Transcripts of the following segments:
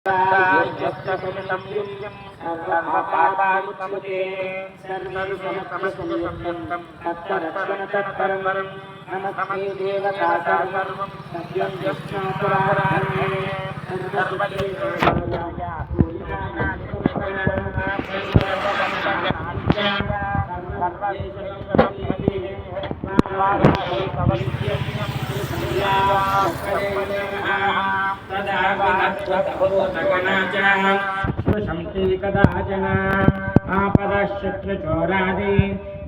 यत्तमितं युक्तं सर्वपापानुपमुते सर्वसमस्तसंयुक्तं तत्तरक्षणतत्परं नमस्ते देवता सर्वं सत्यं यज्ञपुराणे शंति कदाचन आपदशत्रुचोरादि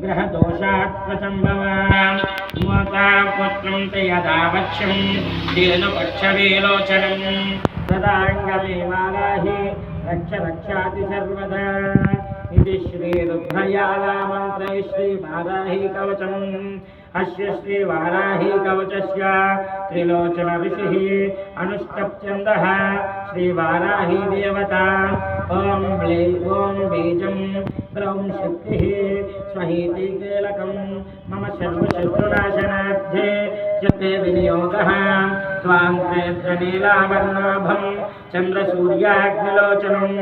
ग्रहदोषात्मसंभवान् मोतापुत्रं ते यदा वक्ष्यं धेनुपक्षविलोचनं तदाङ्गमेवाराहि रक्ष रक्षाति सर्वदा इति श्रीरुद्रयागामन्त्रे श्रीवाराही कवचम् अस्य श्रीवाराही कवचस्य त्रिलोचन ऋषिः अनुष्टप्यन्दः श्रीवाराही देवता ओम बीजं द्रौं शक्तिः स्वहीति कीलकं मम सर्वशत्रुनाशनार्थे जपे विनियोगः स्वाङ्क्रेत्रनीलावर्णाभं चन्द्रसूर्याग्निलोचनं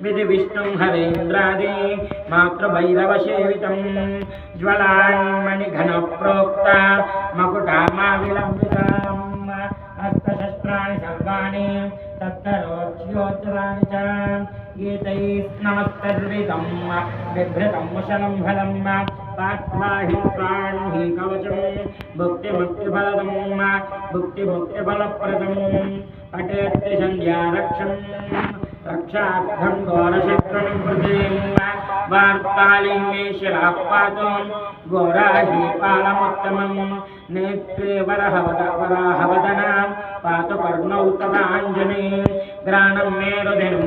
विधिविष्णुं हरेन्द्रादि मातृभैरवसेवितं ज्वलान्मणिघनप्रोक्ता मकुटामाविलम्बिताम् हस्तशस्त्राणि सर्वाणि तत्तरोच्योत्तराणि च गीतैस्नमस्तर्विदं बिभ्रतं मुशलं फलं पात्वाहि स्वाहि कवचं भुक्तिमुक्तिफलदं भुक्तिमुक्तिफलप्रदं पठेत्ति संध्यारक्षं रक्षार्थं घोरशत्रुनिवृत्तिं वार्तालिङ्गेश्वरापातो घोराही पालमुत्तमं नेत्रे वराहवदनां पातु कर्णौ तदाञ्जने ग्राणं मे रुधिनं